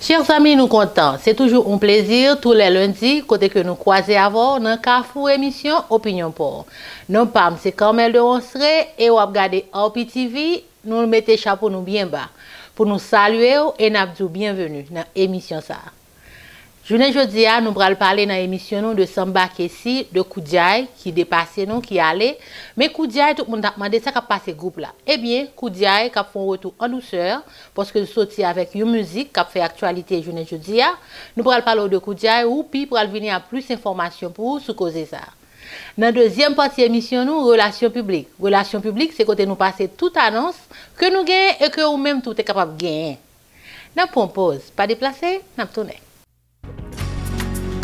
Chers amis, nous contents. C'est toujours un plaisir tous les lundis, côté que nous croisons avant, dans Carrefour émission Opinion Port. Non pas, c'est Carmel de Onsré et on regarder RPTV, nous mettons chapeau nous bien bas pour nous saluer et nous dire bienvenue dans l'émission ça. Journée jeudi, nous allons parler dans l'émission de Samba Kessi, de Koudiaï, qui dépasse nous, qui allait. Mais Koudiaï, tout le monde a demandé ça qui a passé groupe là. Eh bien, Koudiaï qui a fait un retour en douceur, parce que sorti avec une musique qui a fait actualité journée jeudi. Nous allons parler de Koudiaï ou puis pour venir à plus d'informations pour vous causer ça. Dans la deuxième partie de l'émission, nous, relations publiques. Relations publiques, c'est quand nous passons toute annonce que nous gagnons et que nous-mêmes tout est capable de gagner. Nous pause, pas déplacé, nous tournons.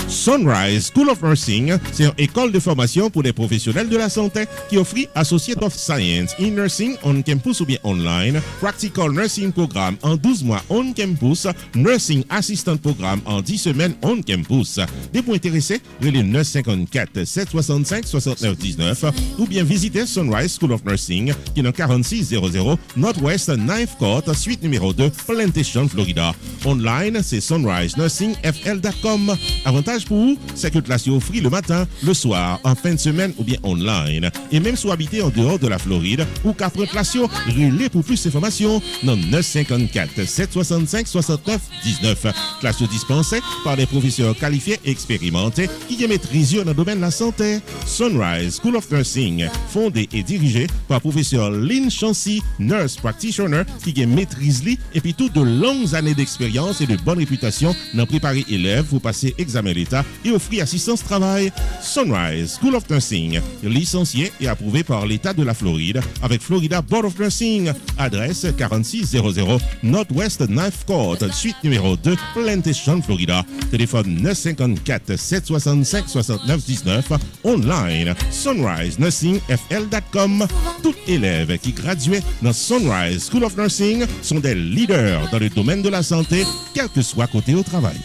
Sunrise School of Nursing, c'est une école de formation pour les professionnels de la santé qui offre Associate of Science in Nursing on campus ou bien online, Practical Nursing Programme en 12 mois on campus, Nursing Assistant Programme en 10 semaines on campus. Des points intéressés, relais 954 765 69 19 ou bien visitez Sunrise School of Nursing qui est dans 4600 Northwest 9th Court, suite numéro 2, Plantation, Florida. Online, c'est sunrisenursingfl.com. Avantage pour vous, c'est que classe offre le matin, le soir, en fin de semaine ou bien online. Et même si vous habitez en dehors de la Floride ou qu'après classe, relais pour plus d'informations dans 954 765 69 19. Classe dispensée par des professeurs qualifiés et expérimentés qui maîtrisent dans le domaine de la santé. Sunrise School of Nursing, fondé et dirigé par professeur Lynn Chancy, nurse practitioner qui maîtrise et puis toutes de longues années d'expérience et de bonne réputation dans préparer élèves pour passer examen d'État et offrir assistance travail. Sunrise School of Nursing, licencié et approuvé par l'État de la Floride avec Florida Board of Nursing. Adresse 4600 Northwest 9th Court, suite numéro 2, Plantation, Florida. Téléphone 954 765 69 19. Online, sunrisenursingfl.com. Tout élève qui graduait dans Sunrise School of Nursing sont des leaders dans le domaine de la santé, quel que soit côté au travail.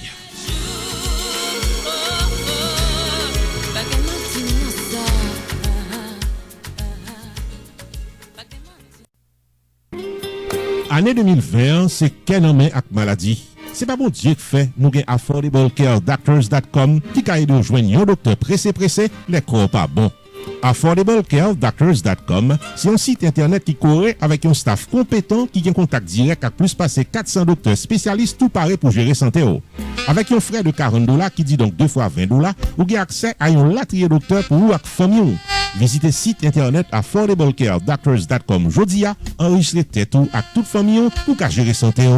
Année 2020, c'est qu'un homme avec maladie. C'est pas bon Dieu qui fait, nous avons AffordableCareDoctors.com qui a aidé à joindre un docteur pressé, les corps pas bon. AffordableCareDoctors.com, c'est un site internet qui courait avec un staff compétent qui a un contact direct avec plus passer 400 docteurs spécialistes tout paré pour gérer santé. Avec un frais de $40 qui dit donc 2 fois $20, vous avez accès à un latrier docteur pour vous avec famille. Visitez le site internet AffordableCareDoctors.com jodia, enregistrez tête ou avec toute famille pour gérer santé.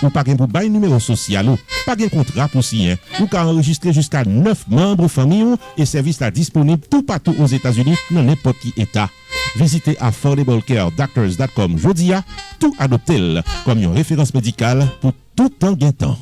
Ou pas pour bail numéro social, pas de contrat pour signer, ou qu'à enregistrer jusqu'à 9 membres famille et service là disponible tout partout aux États-Unis dans n'importe qui état. Visitez AffordableCareDoctors.com jodia, tout adopté comme une référence médicale pour tout temps gain temps.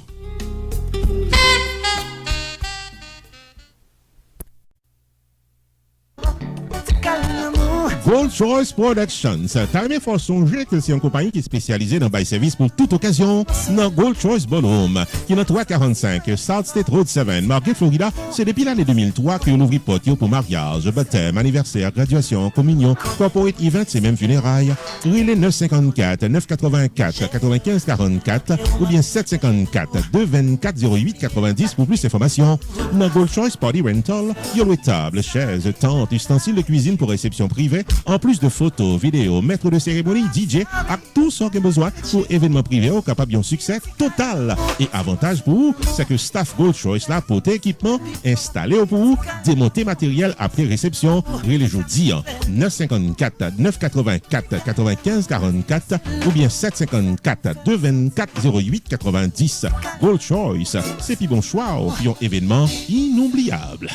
Gold Choice Productions. T'as aimé fort songer que c'est une compagnie qui est spécialisée dans bail service pour toute occasion. Dans Gold Choice Bonhomme, qui est dans 345 South State Road 7, Margate, Florida. C'est depuis l'année 2003 que l'on ouvre porte pour mariage, baptême, anniversaire, graduation, communion, corporate event et même funérailles. Relais 954 984 95 44 ou bien 754 224 08 90 pour plus d'informations. Dans Gold Choice Party Rental, il y a le table, chaises, tentes, ustensiles de cuisine pour réception privée. En plus de photos, vidéos, maître de cérémonie, DJ, à tout ce qu'il y a besoin pour événements privés au capable d'un succès total. Et avantage pour vous, c'est que staff Gold Choice là pour équipement installé pour vous, démonter matériel après réception, les jeudi 954 984 95 44 ou bien 754 224 08 90. Gold Choice, c'est puis bon choix au pion événement inoubliable.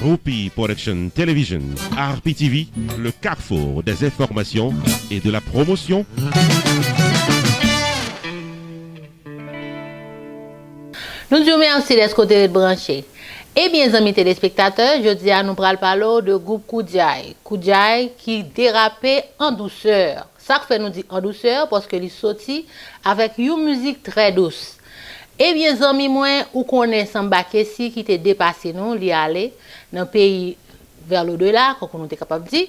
Rupi Production Television, RPTV, le carrefour des informations et de la promotion. Nous disons merci d'être côté de branché. Eh bien, amis téléspectateurs, je dis à nous parler de groupe Koudiaï. Koudiaï qui dérapait en douceur. Ça fait nous dire en douceur parce que il sorti avec une musique très douce. Eh bien, zami moi, ou connaît Samba Kessi qui t'est dépassé nous, li aller dans pays vers l'au-delà, comme on était capable de dire.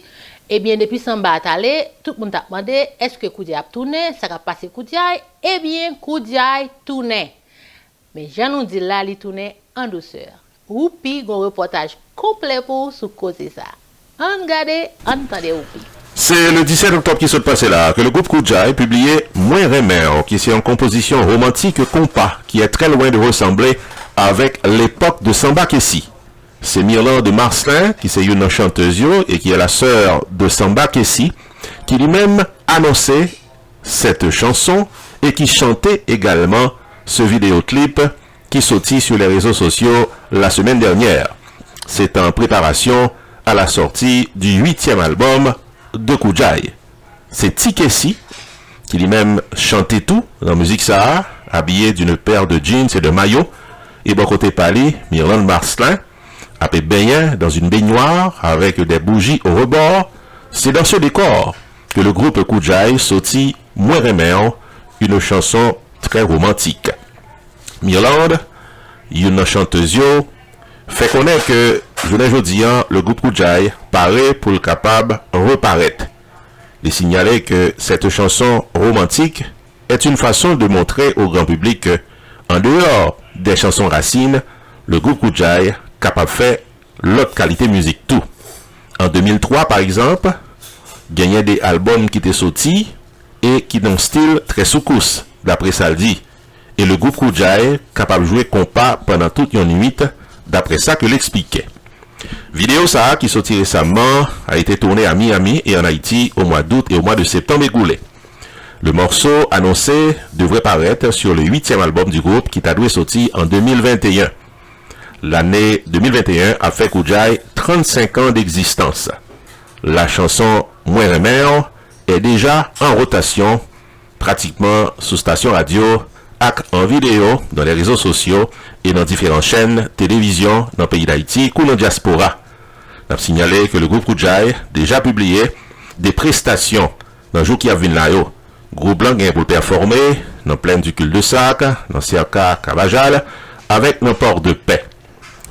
Eh bien, depuis Samba est allé, tout le monde a demandé est-ce que Koudiaï a tourné, ça va passer Koudiaï. Eh bien, Koudiaï tourné. Mais je nous dis là, il tourne en douceur. Oupi, un reportage complet pour sous causer ça. On regarde, entendez Oupi. C'est le 17 octobre qui s'est passé là que le groupe Koudiaï publiait Moins Remèr, qui est une composition romantique compas qui est très loin de ressembler avec l'époque de Samba Kessi. C'est Myrland de Marcelin, qui c'est une chanteuse et qui est la sœur de Samba Kessi, qui lui-même annonçait cette chanson et qui chantait également ce vidéoclip qui sortit sur les réseaux sociaux la semaine dernière. C'est en préparation à la sortie du 8e album de Koudiaï. C'est Tikessi qui lui-même chantait tout dans la musique Sahara, habillé d'une paire de jeans et de maillots, et bon côté Pali, Myrland Marcelin, à baigner dans une baignoire avec des bougies au rebord. C'est dans ce décor que le groupe Koudiaï sortit Moins Remèr, une chanson très romantique. Myrland, une chanteuse, fait connaître que, jeudi, le groupe Koudiaï paraît pour le capable reparaître. Il signalait que cette chanson romantique est une façon de montrer au grand public que, en dehors des chansons racines, le groupe Koudiaï capable de faire l'autre qualité musique tout. En 2003, par exemple, il y a des albums qui étaient sortis et qui ont un style très soukous, d'après ça le dit. Et le groupe Koudiaï capable de jouer compas pendant toute une nuit, d'après ça que l'expliquait. Vidéo ça qui sortit récemment a été tournée à Miami et en Haïti au mois d'août et au mois de septembre écoulé. Le morceau annoncé devrait paraître sur le 8e album du groupe qui t'a dû sortir en 2021. L'année 2021 a fait Koudiaï 35 ans d'existence. La chanson Moins Remèr est déjà en rotation pratiquement sous station radio, en vidéo dans les réseaux sociaux et dans différentes chaînes télévision dans le pays d'Haïti ou dans la diaspora. On a signalé que le groupe Koudiaï déjà publié des prestations dans le jour qui a venu là. Groupe blanc pour performer dans plaine du cul de sac, dans Circa Cavajal, avec nos ports de paix.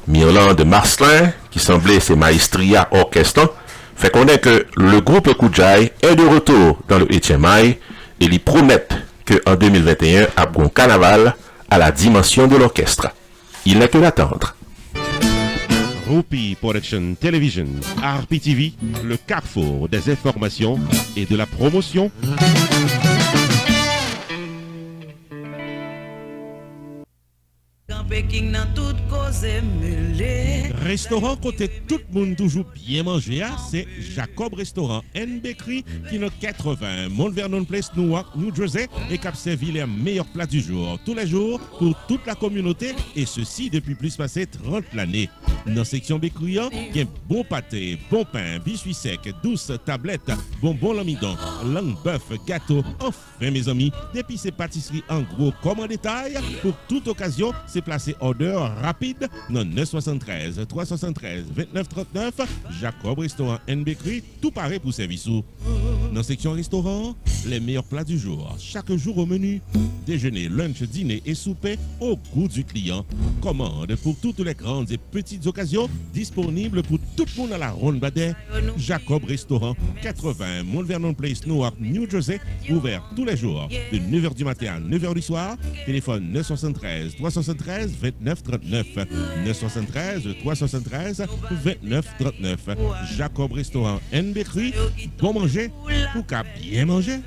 Myrland de Marcelin, qui semblait ses maestria orchestrant, fait connaître que le groupe Koudiaï est de retour dans le HMI et lui promettent qu'en 2021, à bon carnaval à la dimension de l'orchestre. Il n'est que d'attendre. Rupi Production Television, RPTV, le carrefour des informations et de la promotion. Restaurant côté tout le monde toujours bien manger, c'est Jacob Restaurant and Bakery qui est 80 Mount Vernon Place, Newark, New Jersey et qui a servi les meilleurs plats du jour, tous les jours pour toute la communauté et ceci depuis plus passé 30 l'année. Dans la section bakery, il y a bon pâté, bon pain, biscuits secs, douces tablettes, bonbons l'amidon, langue bœuf, gâteau. Enfin mes amis, depuis ces pâtisseries en gros comme en détail, pour toute occasion, c'est placé order rapide dans 973 373 2939 Jacob Restaurant and Bakery, tout pareil pour service. Dans section restaurant, les meilleurs plats du jour, chaque jour au menu, déjeuner, lunch, dîner et souper au goût du client. Commande pour toutes les grandes et petites occasions, disponibles pour tout le monde à la Ronde Badet. Jacob Restaurant, 80 Mount Vernon Place, Newark, New Jersey, ouvert tous les jours de 9h du matin à 9h du soir. Téléphone 973 373 2939 973 373 2939. Jacob Restaurant and Bakery, bon manger pour qu'à bien manger.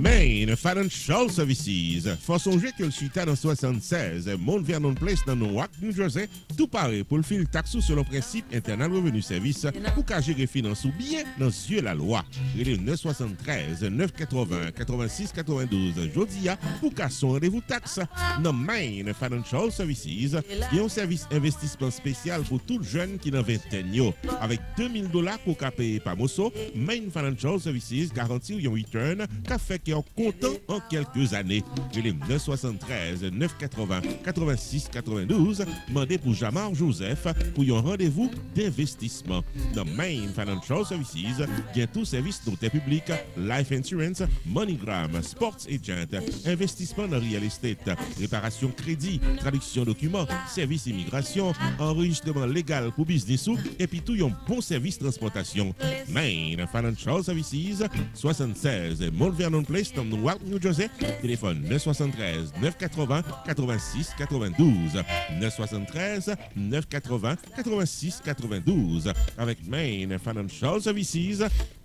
Main Financial Services. Faut songer que le suite dans 76, Mount Vernon Place dans Newark, New Jersey, tout pareil pour le fil taxo sur le principe internal revenu service pour qu'à gérer finance ou bien dans yeux la loi. Il 973 980 86 92 Jodia pour qu'à son rendez-vous taxe. Dans Main Financial Services, il y a un service investissement spécial pour tout jeune qui n'a 20 ans. Avec $2000 pour qu'à payer par Mosso, Main Financial Services garantit un return qu'a fait que seront contents en quelques années. Les 973 980 86 92, demandez pour Jamar Joseph pour un rendez-vous d'investissement. Dans Main Financial Services, il y a tout service noté public, life insurance, MoneyGram, sports agent, investissement dans real estate, réparation crédit, traduction documents, service immigration, enregistrement légal pour business et puis tout un bon service transportation. Main Financial Services, 76 Mount Vernon Place, dans Newark, New Jersey. Téléphone 973 980 86 92. 973 980 86 92. Avec Main Financial Services,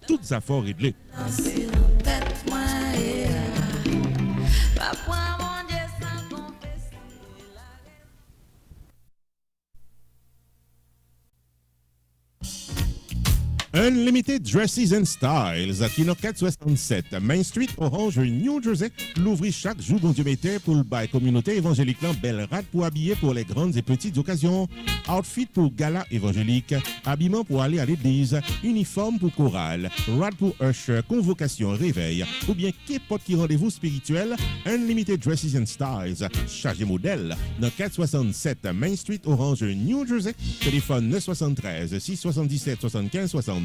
toutes affaires réglées. Unlimited Dresses and Styles, qui dans 467 Main Street, Orange, New Jersey, l'ouvrit chaque jour dans Dieu mettait pour le bail communauté évangélique belle rade pour habiller pour les grandes et petites occasions, outfit pour gala évangélique, habillement pour aller à l'église, uniforme pour chorale, rad pour usher, convocation, réveil, ou bien qu'importe qui rendez-vous spirituel, Unlimited Dresses and Styles, chargé modèle, dans 467 Main Street, Orange, New Jersey, téléphone 973 677 75 62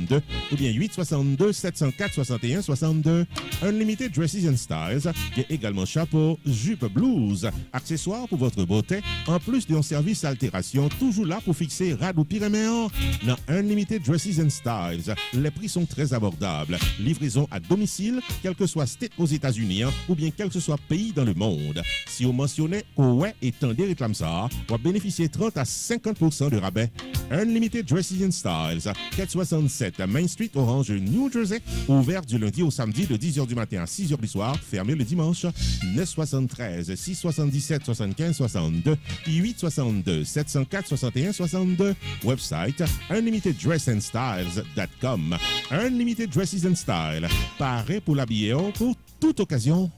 ou bien 862 704 61 62. Unlimited Dresses and Styles, il y a également chapeau, jupe, blouse, accessoires pour votre beauté, en plus d'un service altération, toujours là pour fixer rad ou pyréméen. Dans Unlimited Dresses and Styles, les prix sont très abordables. Livraison à domicile, quel que soit state aux États-Unis ou bien quel que soit pays dans le monde. Si vous mentionnez ouais et tendez réclame ça, vous bénéficiez 30 à 50% de rabais. Unlimited Dresses and Styles, 467 Main Street, Orange, New Jersey, ouvert du lundi au samedi de 10h du matin à 6h du soir, fermé le dimanche. 973 677 75 62 862 704 61 62. Website unlimiteddressandstyles.com. Unlimited Dresses and Style, paré pour l'habiller pour toute occasion.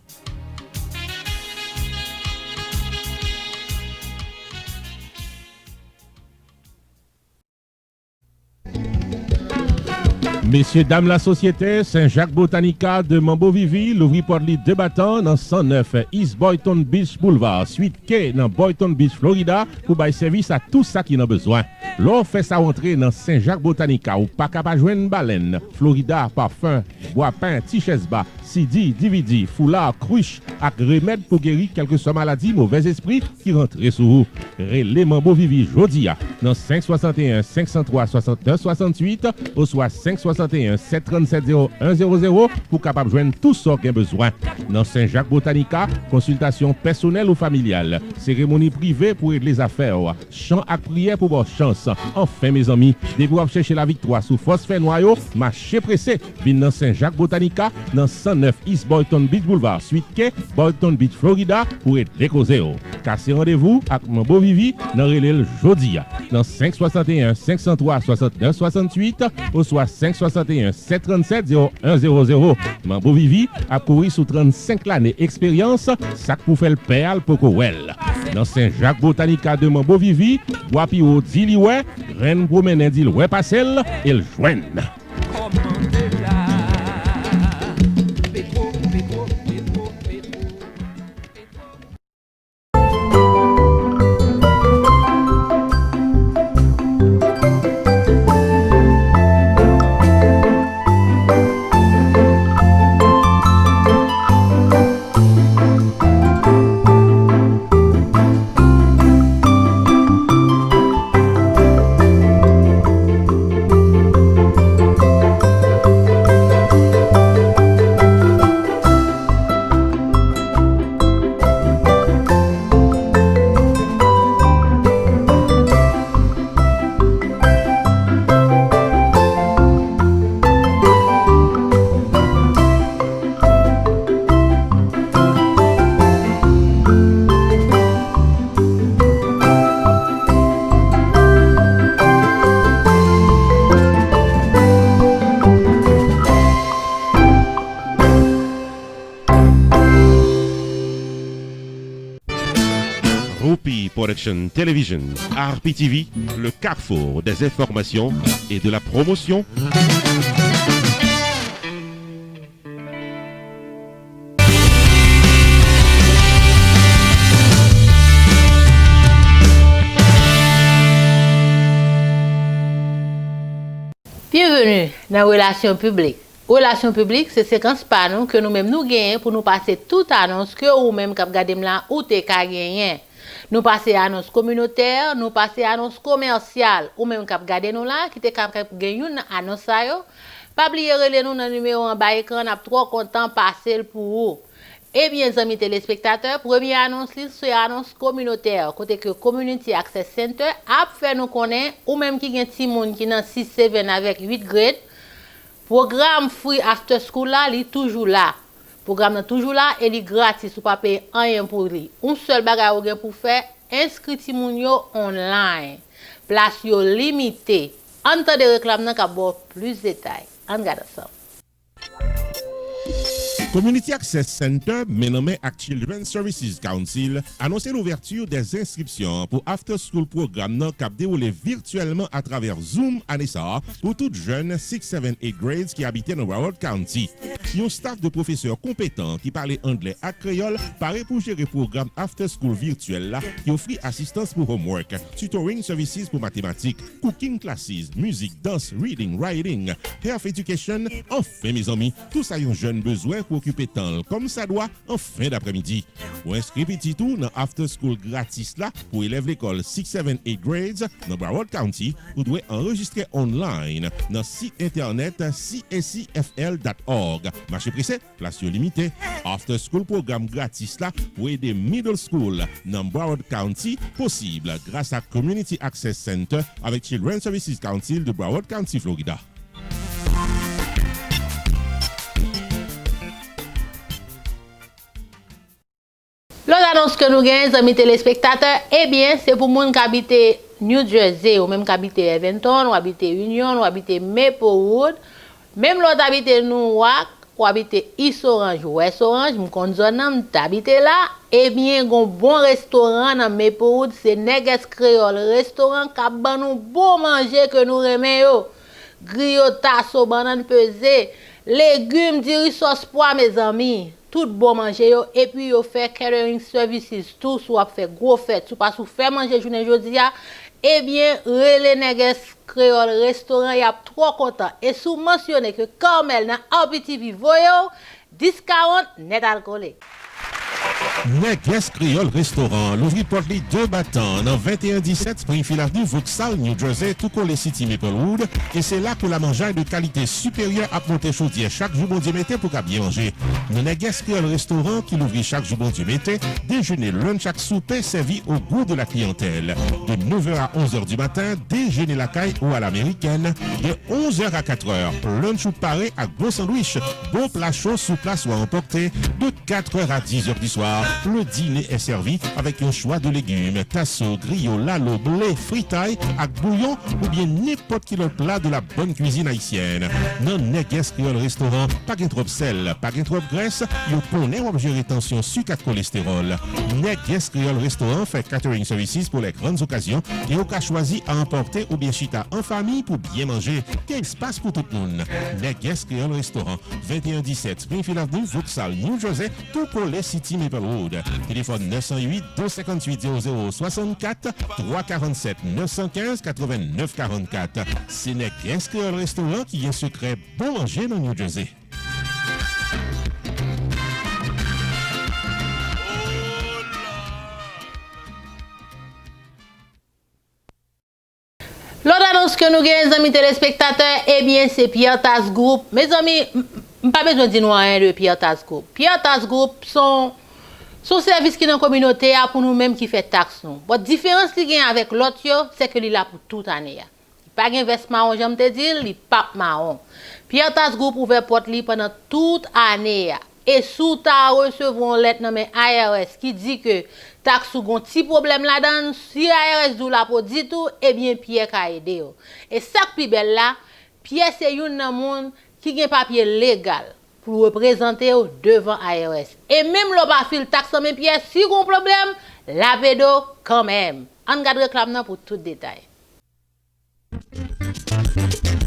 Messieurs, dames, la société Saint-Jacques Botanica de Mambo-Vivi, l'ouvrit pour les deux battants dans 109 East Boynton Beach Boulevard, suite K dans Boynton Beach, Florida, pour bailler service à tout ça qui en a besoin. L'on fait sa rentrée dans Saint-Jacques Botanica ou pas capable joindre baleine, Florida, parfum, bois pain, t-shirt bas, CD, DVD, foulard, cruche, avec remède pour guérir quelques maladies, mauvais esprits qui rentrent sur vous. Relais Mambo-Vivi Jodia dans 561 503 69 68 ou soit 561 737 0100 pour capable joindre tout ce qu'on a besoin. Dans Saint-Jacques Botanica, consultation personnelle ou familiale, cérémonie privée pour aider les affaires, chant à prière pour bonne chance. Enfin mes amis, dès vous chercher la victoire sous phosphène noyau, marchez pressé, vin dans Saint-Jacques Botanica, dans 109 East Boynton Beach Boulevard, suite K, Boynton Beach, Florida, pour aider les causer. Cassez rendez-vous avec mon beau Vivi dans Relais Jodia, dans 561 503 69 68 ou soit 561 737 0100. Mambo Vivi a couru sous 35 l'année expérience, ça pour faire le perle pour Kowel. Dans Saint-Jacques Botanica de Mambo Vivi, Wapio Diliwe, Rennes promène dit ouais passel et le joigne. Production Television, RPTV, le carrefour des informations et de la promotion. Bienvenue dans Relations publiques. Relations publiques, c'est séquence par nous que nous-mêmes nous gagnons pour nous passer toute annonce que ou-même qui regardez là ou t'es qu'à gagner. Nous passer annonce communautaire, nous passer annonce commerciale ou même qui regardez nous là qui t'es qu'à gagner une annonce ça yo. Pas oublier relais nous dans numéro en bas écran, n'a trop content passer pour vous. Eh bien, amis téléspectateurs, première annonce, c'est annonce communautaire. Côté que Community Access Center a fait nous connaître, ou même qui gen ti moun qui dans 6-7 avec 8 grades, programme free after school là, il toujours là. Programme toujours là et il gratis, ou pas payer rien pour lui. Un seul bagage ou gen pour faire, inscrit ti moun yo online. Place yo limité. En temps de réclame nan ka bo plus détails. On regarde ça. Community Access Center, nommé à Children's Services Council, annonce l'ouverture des inscriptions pour After School Programme qui a déroulé virtuellement à travers Zoom à Nessa pour toutes jeunes 6, 7, 8 grades qui habitaient dans Broward County. Un staff de professeurs compétents qui parlaient anglais et créole paraît pour gérer le programme After School virtuel là, qui offre assistance pour homework, tutoring services pour mathématiques, cooking classes, musique, danse, reading, writing, health education. Enfin mes amis, tout ça un jeune besoin pour occuper temps comme ça doit en fin d'après-midi. Pour inscrire petit tout dans After School gratis là pour élèves l'école 6, 7, 8 grades dans Broward County, vous devez enregistrer online dans le site internet cscfl.org. Marché pressé, place limitée. After School programme gratis là pour aider middle school dans Broward County possible grâce à Community Access Center avec Children's Services Council de Broward County, Florida. L'autre annonce que nous gagnons, amis téléspectateurs, eh bien, c'est pour les gens qui habitent New Jersey, ou même qui habitent Evanston, ou habitent Union, ou habitent Maplewood, même l'autre habitent Newark, ou habitent East Orange, West Orange, je connais habite là, eh bien, un bon restaurant dans Maplewood, c'est Neges Creole restaurant qui a nous bon manger que nous remettons. Griot, tasso, banane pesée, légumes, diri sauce pois, mes amis. Tout bon manger yo et puis yo fait catering services tout soit fait gros fête tout pas sou faire manger journée jodi a eh bien Relais Neges Creole restaurant y a trop content et sous mentionner que Carmel dans RPTV voyo discount net alcoolique. Neges Creole Restaurant, l'ouvri porte les 2 battants dans 2117 Springfield Avenue, Vauxhall, New Jersey, tout collé City Maplewood. Et c'est là que la mangeaille de qualité supérieure à monter chaudière chaque jour bon Dieu mettez pour qu'à bien manger. Nous Neges Creole Restaurant qui l'ouvrit chaque jour bon Dieu mettez, déjeuner, lunch, chaque souper servi au goût de la clientèle. De 9h à 11h du matin, déjeuner la caille ou à l'américaine. De 11h à 4h, lunch ou paré à gros sandwich, bon plat chaud sous place ou à emporter. De 4h à 10h du soir, le dîner est servi avec un choix de légumes, tasso, griot, lalo, blé, fritaille, avec bouillon ou bien n'importe quel autre plat de la bonne cuisine haïtienne. Non Neges Creole Restaurant, pas gain trop de sel, pas gain trop de graisse, yo connaît ou gérer tension sucre et cholestérol. Neges Creole Restaurant fait catering services pour les grandes occasions et au cas choisi à emporter ou bien chita en famille pour bien manger. Quel espace pour tout le monde. Neges Creole Restaurant, 2117 Springfield Avenue, Vauxhall, New Jersey, tout collé City Maplewood. Téléphone 908 258 0064 347 915 89 44. C'est Neges Creole Restaurant qui est un secret bon manger dans New Jersey. L'autre annonce que nous gagnons, amis téléspectateurs, eh bien, c'est Pierre Tas Group. Mes amis, pas besoin de dire rien de Pierre Tas Group. Pierre Tas Group sont service qui est dans la communauté pour nous-mêmes qui fait taxe. La différence qu'il y a avec l'autre, c'est que il est là pour toute année. Il n'y a pas de veste marron, j'aime te dire, il n'est pas marron. Pierre Tas Group ouvert porte pendant toute année. Et sous ta recevoir une lettre nommée IRS qui dit que taxe ou gon petit problème là-dedans, si IRS dou la pour dit tout, eh bien Pierre ka aidé. Et ça plus belle là, Pierre c'est un monde qui a un papier légal pour représenter devant IRS. Et même le pas fil taxe mais Pierre si gon problème, la pédo quand même. On garde réclame pour tout détail.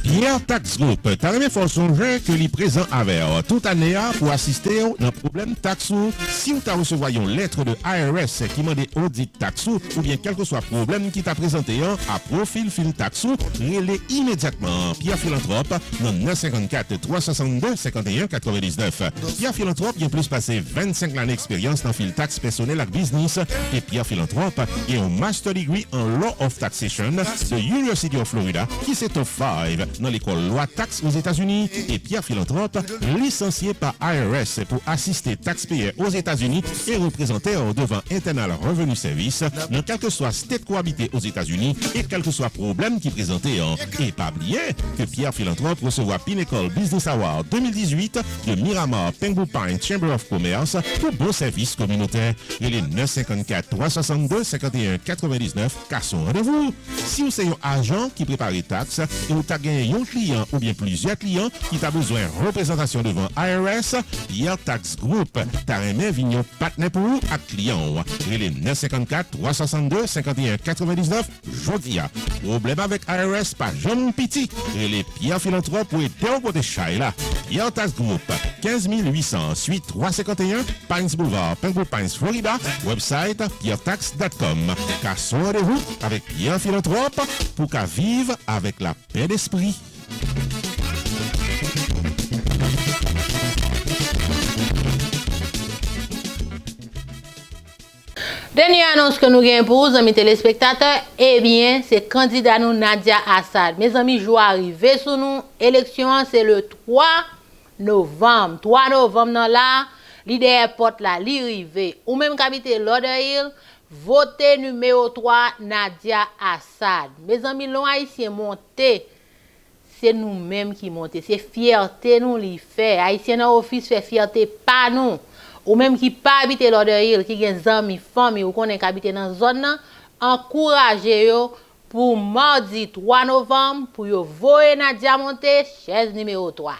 Pierre Tax Group, t'as remis fort songer que les présents avec toute année pour assister à un problème taxou. Si vous avez recevoir une lettre de IRS qui demande audit taxou ou bien quel que soit problème qui t'a présenté à profil film taxou, relais immédiatement Pierre Philanthrope dans 954 362 51 99. Pierre Philanthrope il a plus passé 25 ans d'expérience dans fil tax personnel et business et Pierre Philanthrope est un master degree en Law of Taxation de University of Florida qui s'est top 5 dans l'école loi taxe aux États-Unis et Pierre Philanthrope, licencié par IRS pour assister taxpayers aux États-Unis et représenter devant Internal Revenue Service dans quel que soit state cohabité aux États-Unis et quel que soit problème qui présentait. Et pas oublier que Pierre Philanthrope recevra Pinnacle Business Award 2018 de Miramar Penguin Pine Chamber of Commerce pour bon service communautaire. Et les 954 362 51 99 car son rendez-vous. Si vous êtes un agent qui prépare les taxes et vous avez gagné un client ou bien plusieurs clients qui t'a besoin de représentation devant IRS, Pierre Tax Group t'a remis vignon partenaire pour vous à client. Et les 954 362 51 99 jodia. Problème avec IRS pas jamais petit. Et les Pierre Philanthrope pour aider au côté Shaila. Pierre Tax Group 15 800 suite 351 Pines Boulevard, Penguin Pines, Florida. Website pierretax.com. Car son rendez-vous avec Pierre Philanthrope pour qu'à vivre avec la paix d'esprit. Dernière annonce que nous avons pour vous, amis téléspectateurs, eh bien, c'est candidat nous Nadia Assad. Mes amis, je vais arriver sur nous. Élection, c'est le 3 novembre. 3 novembre, dans là, l'idée porte là, l'arrivée. Ou même qu'habiter Lauderhill, votez numéro 3, Nadia Assad. Mes amis, l'on haïtien monté. C'est nous-mêmes qui montons. C'est fierté nous li fait. Haïtien dans office fait fierté pas nous. Ou même qui pas habiter Lauderhill, qui gen zami, famille ou connaît habiter dans zone nan, encouragez yo pour mardi 3 novembre pour yo voyer Nadia monter chaise numéro 3.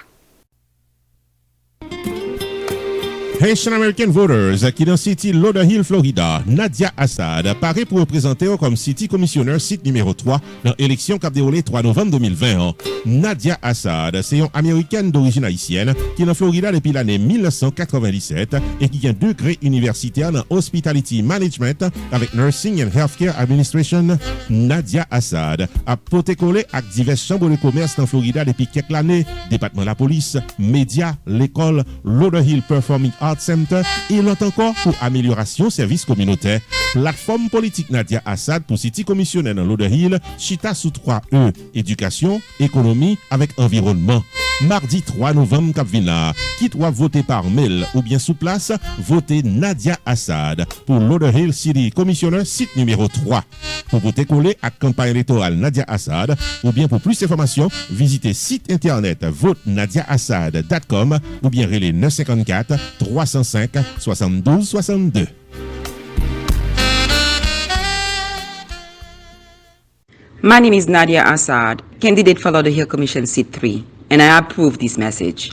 Haitian American Voters qui dans City Lauderhill, Florida, Nadia Assad paraît pour représenter comme City Commissioner site numéro 3 dans l'élection qui a déroulé 3 novembre 2020. Nadia Assad, c'est une américaine d'origine haïtienne qui est en Florida depuis l'année 1997 et qui a un degré universitaire dans Hospitality Management avec Nursing and Healthcare Administration. Nadia Assad a protégé avec diverses chambres de commerce dans Florida depuis quelques années, département de la police, médias, l'école, Lauderhill Performing Arts Center et l'autre encore pour amélioration services communautaires. Plateforme politique Nadia Assad pour City Commissionnaire dans Lauderhill, chita sous 3E, éducation, économie avec environnement. Mardi 3 novembre Capvina, qui doit voter par mail ou bien sous place, votez Nadia Assad pour Lauderhill City Commissioner site numéro 3. Pour voter collé à campagne électorale Nadia Assad ou bien pour plus d'informations, visitez site internet votenadiaassad.com ou bien relais 954 305 72 62. My name is Nadia Assad, candidate for Lauderhill Commission Seat 3, and I approve this message.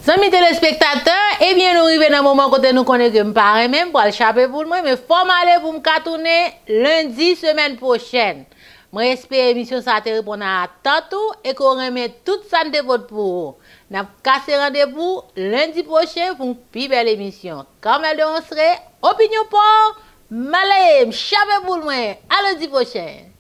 Amis téléspectateurs, eh bien nous arrivons dans le moment où nous connaissons que me paraît même pour échapper pour moi, mais faut m'aller pour me cartonner lundi semaine prochaine. Moi j'espère émission ça te répondre à tantôt et qu'on remet tout ça de vote pour. N'a cassé rendez-vous lundi prochain pour une plus belle émission. Comme elle démontre, opinion pour Malem, chapé pour moi. À lundi prochain.